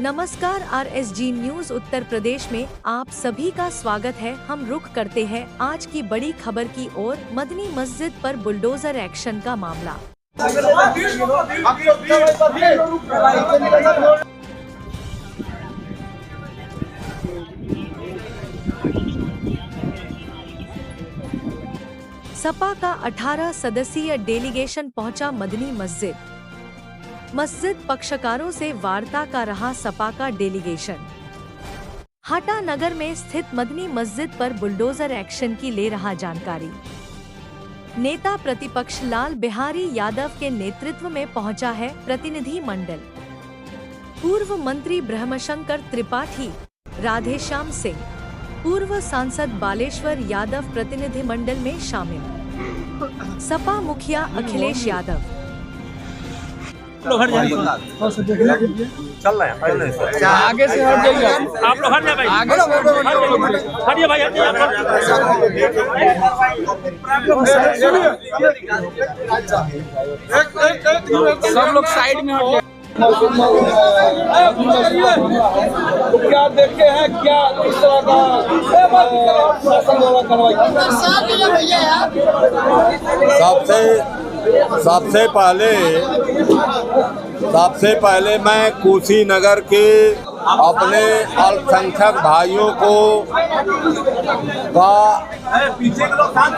नमस्कार, RSG news Uttar Pradesh में आप सभी का स्वागत है। हम रुख करते हैं आज की बड़ी खबर की ओर। मदनी मस्जिद पर बुलडोजर एक्शन का मामला। सपा का 18 सदस्यीय डेलीगेशन पहुंचा मदनी मस्जिद पक्षकारों से वार्ता का रहा सपा का डेलीगेशन। हाटा नगर में स्थित मदनी मस्जिद पर बुलडोजर एक्शन की ले रहा जानकारी। नेता प्रतिपक्ष लाल बिहारी यादव के नेतृत्व में पहुंचा है प्रतिनिधि मंडल। पूर्व मंत्री ब्रह्मशंकर त्रिपाठी, राधेश्याम सिंह, पूर्व सांसद बालेश्वर यादव प्रतिनिधि मंडल में शामिल। सपा मुखिया अखिलेश यादव। चल रहे हैं आगे से हट जाइए, आप लोग हट जाइए भाई, आगे से हटिए भाई, सब लोग साइड में हट जाइए। क्या देखे हैं, क्या इस तरह का सबसे पहले मैं कुशीनगर के अपने अल्पसंख्यक भाइयों को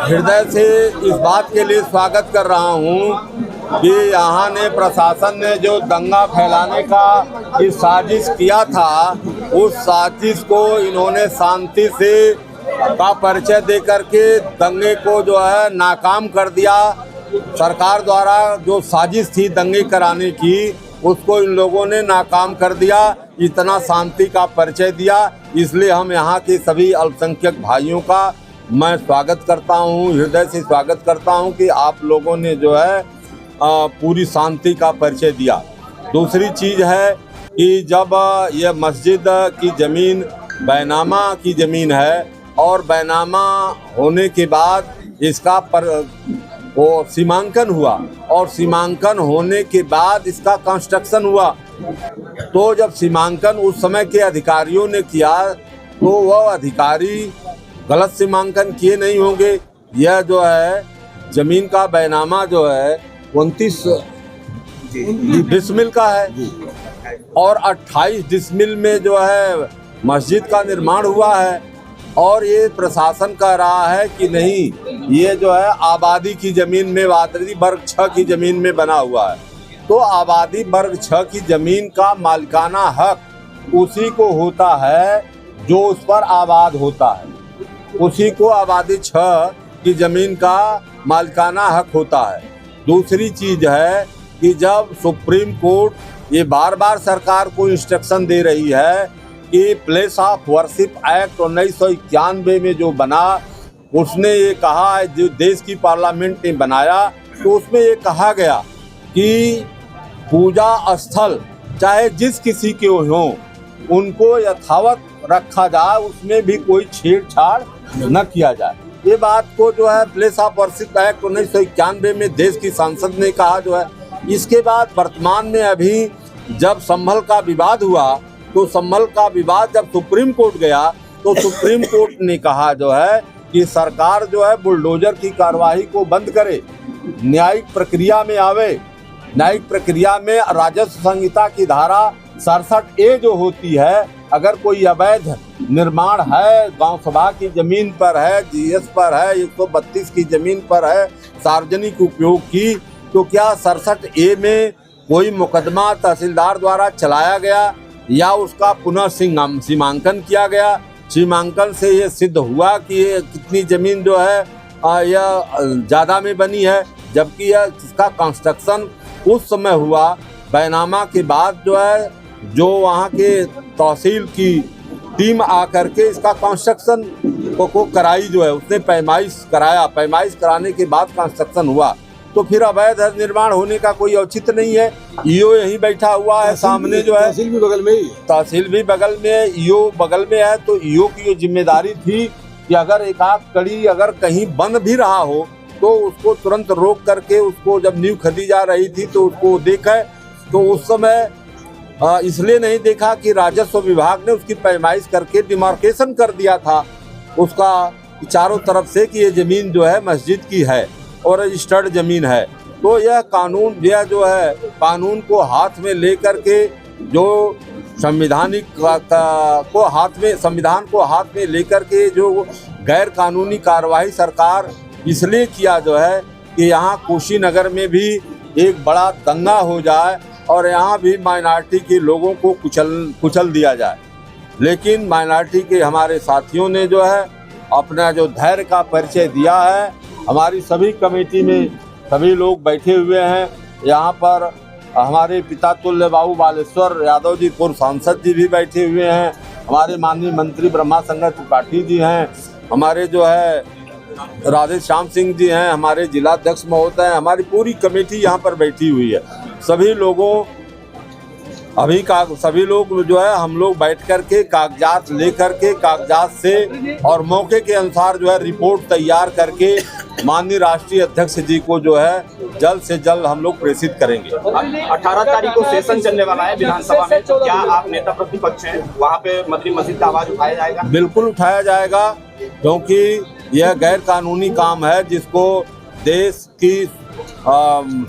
हृदय से इस बात के लिए स्वागत कर रहा हूं कि यहाँ ने प्रशासन ने जो दंगा फैलाने का इस साजिश किया था, उस साजिश को इन्होंने शांति से का परिचय दे करके दंगे को जो है नाकाम कर दिया। सरकार द्वारा जो साजिश थी दंगे कराने की, उसको इन लोगों ने नाकाम कर दिया। इतना शांति का परिचय दिया, इसलिए हम यहाँ के सभी अल्पसंख्यक भाइयों का मैं स्वागत करता हूँ, हृदय से स्वागत करता हूँ कि आप लोगों ने जो है पूरी शांति का परिचय दिया। दूसरी चीज़ है कि जब यह मस्जिद की ज़मीन बैनामा की ज़मीन है और बैनामा होने के बाद इसका वो सीमांकन हुआ और सीमांकन होने के बाद इसका कंस्ट्रक्शन हुआ, तो जब सीमांकन उस समय के अधिकारियों ने किया तो वह अधिकारी गलत सीमांकन किए नहीं होंगे। यह जो है ज़मीन का बैनामा जो है 29 डिसमिल का है और 28 डिसमिल में जो है मस्जिद का निर्माण हुआ है। और ये प्रशासन कह रहा है कि नहीं, ये जो है आबादी की ज़मीन में आबादी वर्ग 6 की ज़मीन में बना हुआ है, तो आबादी वर्ग 6 की ज़मीन का मालिकाना हक उसी को होता है जो उस पर आबाद होता है, उसी को आबादी 6 की ज़मीन का मालिकाना हक होता है। दूसरी चीज़ है कि जब सुप्रीम कोर्ट ये बार बार सरकार को इंस्ट्रक्शन दे रही है कि प्लेस ऑफ वर्शिप एक्ट 1991 में जो बना, उसने ये कहा है, जो देश की पार्लियामेंट ने बनाया, तो उसमें ये कहा गया कि पूजा स्थल चाहे जिस किसी के हों उनको यथावत रखा जाए, उसमें भी कोई छेड़छाड़ न किया जाए। ये बात को जो है प्लेस ऑफ वर्शिप एक्ट 1991 में देश की संसद ने कहा जो है। इसके बाद वर्तमान में अभी जब संभल का विवाद हुआ, तो संभल का विवाद जब सुप्रीम कोर्ट गया तो सुप्रीम कोर्ट ने कहा जो है कि सरकार जो है बुलडोजर की कार्रवाई को बंद करे, न्यायिक प्रक्रिया में आवे। न्यायिक प्रक्रिया में राजस्व संहिता की धारा 67A जो होती है, अगर कोई अवैध निर्माण है, गांव सभा की जमीन पर है, GS पर है, 132 की जमीन पर है, सार्वजनिक उपयोग की, तो क्या 67A में कोई मुकदमा तहसीलदार द्वारा चलाया गया या उसका पुनः सीमांकन किया गया? सीमांकन से ये सिद्ध हुआ कि ये कितनी ज़मीन जो है यह ज़्यादा में बनी है, जबकि यह इसका कंस्ट्रक्शन उस समय हुआ बैनामा के बाद जो है, जो वहाँ के तहसील की टीम आकर के इसका कंस्ट्रक्शन को कराई जो है, उसने पैमाइश कराया, पैमाइश कराने के बाद कंस्ट्रक्शन हुआ। तो फिर अवैध निर्माण होने का कोई औचित्य नहीं है। ईओ यहीं बैठा हुआ है सामने जो है, तहसील भी बगल में ही, तहसील भी बगल में है, ईओ बगल में है। तो ईओ की ये जिम्मेदारी थी कि अगर एक आध कड़ी अगर कहीं बन भी रहा हो तो उसको तुरंत रोक करके, उसको जब नींव खदी जा रही थी तो उसको देखे, तो उस समय इसलिए नहीं देखा कि राजस्व विभाग ने उसकी पैमाइश करके डिमार्केशन कर दिया था उसका चारों तरफ से कि ये ज़मीन जो है मस्जिद की है और रजिस्टर्ड ज़मीन है। तो यह कानून जो है कानून को हाथ में लेकर के जो संविधान को हाथ में लेकर के जो गैर कानूनी कार्रवाई सरकार इसलिए किया जो है कि यहाँ कुशीनगर में भी एक बड़ा दंगा हो जाए और यहाँ भी माइनॉरिटी के लोगों को कुचल दिया जाए। लेकिन माइनॉरिटी के हमारे साथियों ने जो है अपना जो धैर्य का परिचय दिया है। हमारी सभी कमेटी में सभी लोग बैठे हुए हैं। यहाँ पर हमारे पिता तुल्य बाबू बालेश्वर यादव जी पूर्व सांसद जी भी बैठे हुए हैं। हमारे माननीय मंत्री ब्रह्मा शंकर त्रिपाठी जी हैं। हमारे जो है राधे श्याम सिंह जी हैं। हमारे जिलाध्यक्ष महोदय हैं। हमारी पूरी कमेटी यहाँ पर बैठी हुई है। सभी लोग जो है हम लोग बैठ कर के कागजात लेकर के कागजात से और मौके के अनुसार जो है रिपोर्ट तैयार करके माननीय राष्ट्रीय अध्यक्ष जी को जो है जल्द से जल्द हम लोग प्रेषित करेंगे। 18 तारीख को सेशन चलने वाला है विधानसभा में, तो क्या आप नेता प्रतिपक्ष हैं, वहाँ पे मदनी मस्जिद का आवाज उठाया जाएगा? बिल्कुल उठाया जाएगा, क्योंकि यह गैर कानूनी काम है जिसको देश की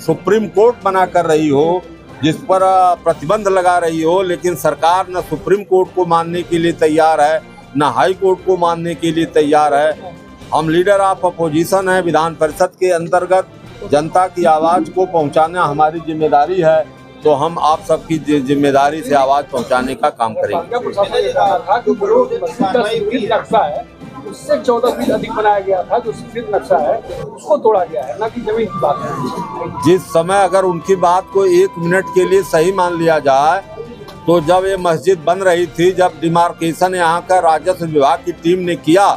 सुप्रीम कोर्ट बना कर रही हो, जिस पर प्रतिबंध लगा रही हो, लेकिन सरकार न सुप्रीम कोर्ट को मानने के लिए तैयार है न हाई कोर्ट को मानने के लिए तैयार है। हम लीडर ऑफ अपोजिशन हैं। विधान परिषद के अंतर्गत जनता की आवाज़ को पहुंचाना हमारी जिम्मेदारी है, तो हम आप सबकी जिम्मेदारी से आवाज़ पहुंचाने का काम करेंगे। उससे 14 फीट अधिक बनाया गया था, जो स्थिर नक्शा है उसको तोड़ा गया है, ना कि जमीन की बात है। जिस समय अगर उनकी बात को 1 मिनट के लिए सही मान लिया जाए तो जब ये मस्जिद बन रही थी, जब डिमार्केशन यहाँ का राजस्व विभाग की टीम ने किया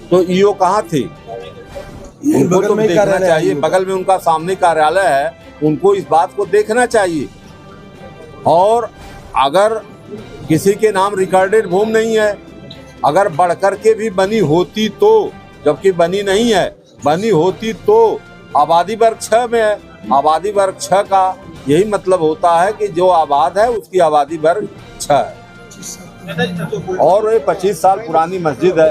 तो ईओ कहाँ थे? उनको तो देखना चाहिए। बगल में उनका सामने कार्यालय है, उनको इस बात को देखना चाहिए। और अगर किसी के नाम रिकॉर्डेड भूमि नहीं है, अगर बढ़ कर के भी बनी होती तो, जबकि बनी नहीं है, बनी होती तो आबादी वर्ग 6 में है। आबादी वर्ग 6 का यही मतलब होता है कि जो आबाद है उसकी आबादी वर्ग 6 है और ये 25 साल पुरानी मस्जिद है।